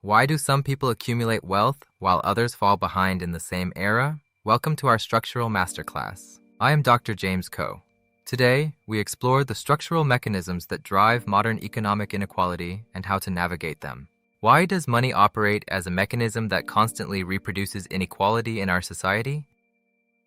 Why do some people accumulate wealth while others fall behind in the same era? Welcome to our Structural Masterclass. I am Dr. James Coe. Today, we explore the structural mechanisms that drive modern economic inequality and how to navigate them. Why does money operate as a mechanism that constantly reproduces inequality in our society?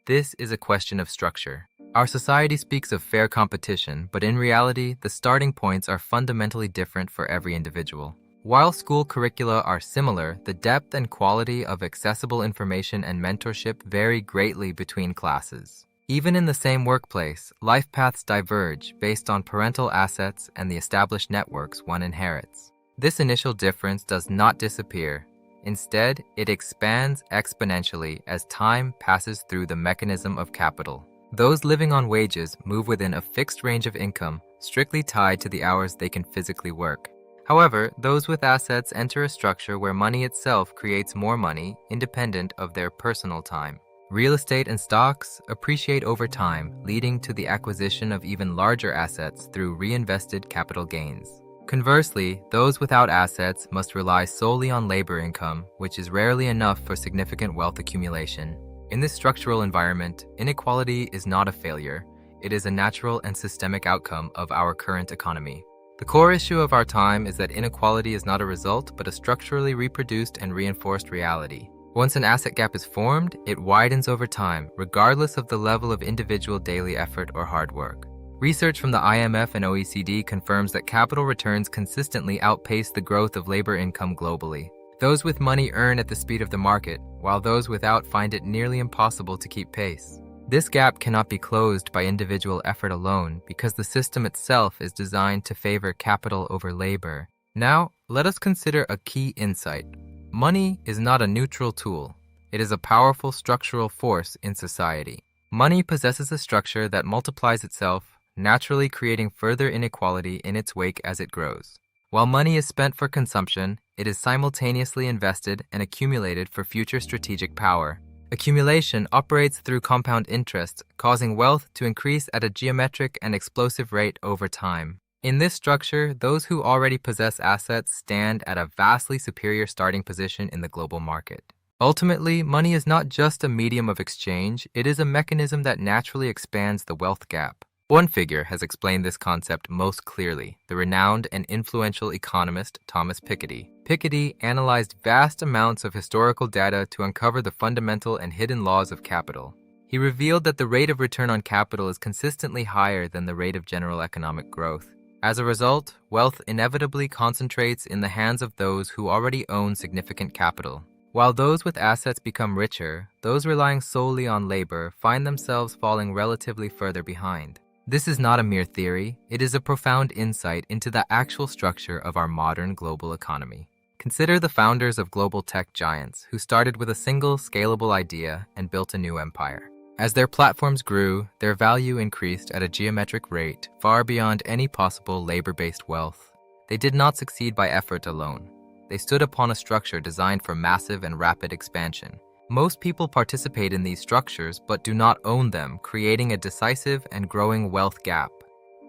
This is a question of structure. Our society speaks of fair competition, but in reality, the starting points are fundamentally different for every individual. While school curricula are similar, the depth and quality of accessible information and mentorship vary greatly between classes. Even in the same workplace, life paths diverge based on parental assets and the established networks one inherits. This initial difference does not disappear. Instead, it expands exponentially as time passes through the mechanism of capital. Those living on wages move within a fixed range of income, strictly tied to the hours they can physically work. However, those with assets enter a structure where money itself creates more money, independent of their personal time. Real estate and stocks appreciate over time, leading to the acquisition of even larger assets through reinvested capital gains. Conversely, those without assets must rely solely on labor income, which is rarely enough for significant wealth accumulation. In this structural environment, inequality is not a failure. It is a natural and systemic outcome of our current economy. The core issue of our time is that inequality is not a result, but a structurally reproduced and reinforced reality. Once an asset gap is formed, it widens over time, regardless of the level of individual daily effort or hard work. Research from the IMF and OECD confirms that capital returns consistently outpace the growth of labor income globally. Those with money earn at the speed of the market, while those without find it nearly impossible to keep pace. This gap cannot be closed by individual effort alone because the system itself is designed to favor capital over labor. Now, let us consider a key insight. Money is not a neutral tool. It is a powerful structural force in society. Money possesses a structure that multiplies itself, naturally creating further inequality in its wake as it grows. While money is spent for consumption, it is simultaneously invested and accumulated for future strategic power. Accumulation operates through compound interest, causing wealth to increase at a geometric and explosive rate over time. In this structure, those who already possess assets stand at a vastly superior starting position in the global market. Ultimately, money is not just a medium of exchange, it is a mechanism that naturally expands the wealth gap. One figure has explained this concept most clearly, the renowned and influential economist Thomas Piketty. Piketty analyzed vast amounts of historical data to uncover the fundamental and hidden laws of capital. He revealed that the rate of return on capital is consistently higher than the rate of general economic growth. As a result, wealth inevitably concentrates in the hands of those who already own significant capital. While those with assets become richer, those relying solely on labor find themselves falling relatively further behind. This is not a mere theory, it is a profound insight into the actual structure of our modern global economy. Consider the founders of global tech giants who started with a single scalable idea and built a new empire. As their platforms grew, their value increased at a geometric rate far beyond any possible labor-based wealth. They did not succeed by effort alone. They stood upon a structure designed for massive and rapid expansion. Most people participate in these structures but do not own them, creating a decisive and growing wealth gap.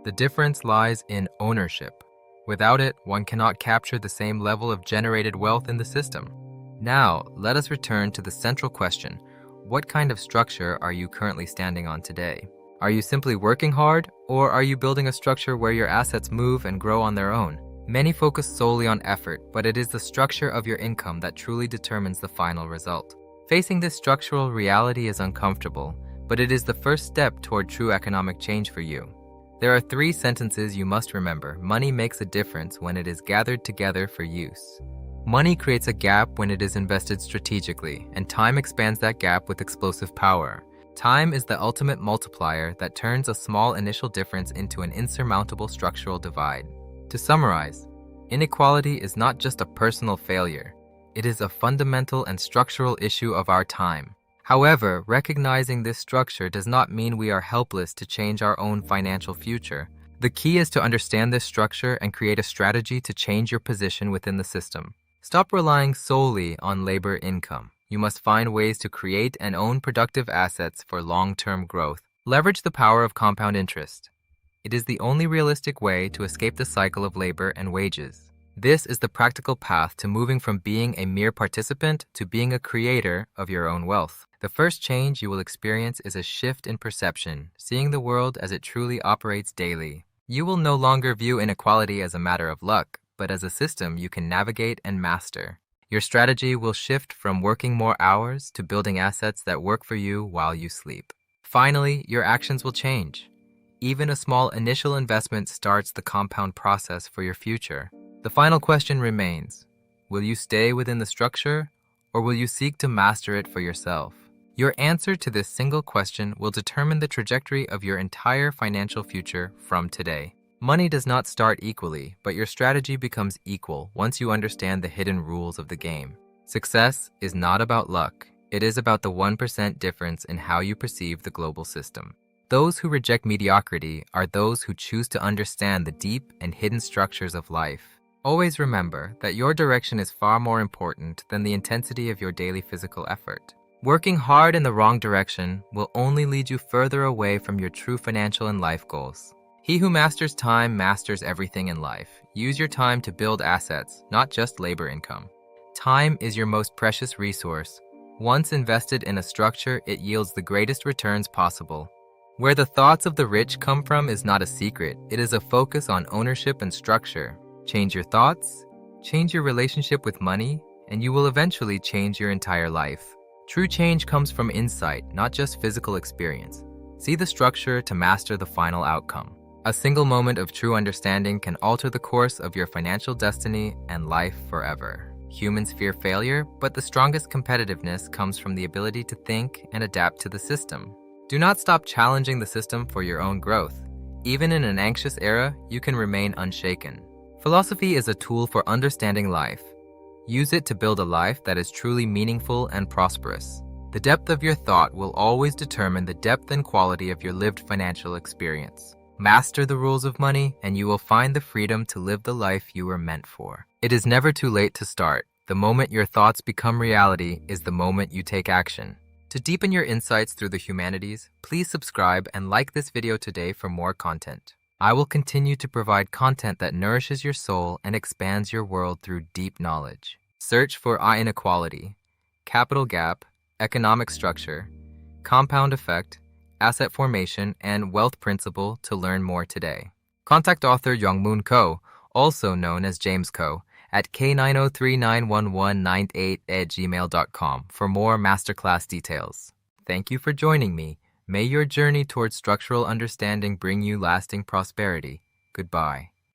The difference lies in ownership. Without it, one cannot capture the same level of generated wealth in the system. Now, let us return to the central question. What kind of structure are you currently standing on today? Are you simply working hard, or are you building a structure where your assets move and grow on their own? Many focus solely on effort, but it is the structure of your income that truly determines the final result. Facing this structural reality is uncomfortable, but it is the first step toward true economic change for you. There are 3 sentences you must remember. Money makes a difference when it is gathered together for use. Money creates a gap when it is invested strategically, and time expands that gap with explosive power. Time is the ultimate multiplier that turns a small initial difference into an insurmountable structural divide. To summarize, inequality is not just a personal failure. It is a fundamental and structural issue of our time. However, recognizing this structure does not mean we are helpless to change our own financial future. The key is to understand this structure and create a strategy to change your position within the system. Stop relying solely on labor income. You must find ways to create and own productive assets for long-term growth. Leverage the power of compound interest. It is the only realistic way to escape the cycle of labor and wages. This is the practical path to moving from being a mere participant to being a creator of your own wealth. The first change you will experience is a shift in perception, seeing the world as it truly operates daily. You will no longer view inequality as a matter of luck, but as a system you can navigate and master. Your strategy will shift from working more hours to building assets that work for you while you sleep. Finally, your actions will change. Even a small initial investment starts the compound process for your future. The final question remains: will you stay within the structure, or will you seek to master it for yourself? Your answer to this single question will determine the trajectory of your entire financial future from today. Money does not start equally, but your strategy becomes equal once you understand the hidden rules of the game. Success is not about luck. It is about the 1% difference in how you perceive the global system. Those who reject mediocrity are those who choose to understand the deep and hidden structures of life. Always remember that your direction is far more important than the intensity of your daily physical effort. Working hard in the wrong direction will only lead you further away from your true financial and life goals. He who masters time masters everything in life. Use your time to build assets, not just labor income. Time is your most precious resource. Once invested in a structure, it yields the greatest returns possible. Where the thoughts of the rich come from is not a secret. It is a focus on ownership and structure. Change your thoughts, change your relationship with money, and you will eventually change your entire life. True change comes from insight, not just physical experience. See the structure to master the final outcome. A single moment of true understanding can alter the course of your financial destiny and life forever. Humans fear failure, but the strongest competitiveness comes from the ability to think and adapt to the system. Do not stop challenging the system for your own growth. Even in an anxious era, you can remain unshaken. Philosophy is a tool for understanding life. Use it to build a life that is truly meaningful and prosperous. The depth of your thought will always determine the depth and quality of your lived financial experience. Master the rules of money, and you will find the freedom to live the life you were meant for. It is never too late to start. The moment your thoughts become reality is the moment you take action. To deepen your insights through the humanities, please subscribe and like this video today for more content. I will continue to provide content that nourishes your soul and expands your world through deep knowledge. Search for Inequality, capital gap, economic structure, compound effect, asset formation, and wealth principle to learn more today. Contact author Youngmoon Ko, also known as James Ko, at k903911198@gmail.com for more masterclass details. Thank you for joining me. May your journey towards structural understanding bring you lasting prosperity. Goodbye.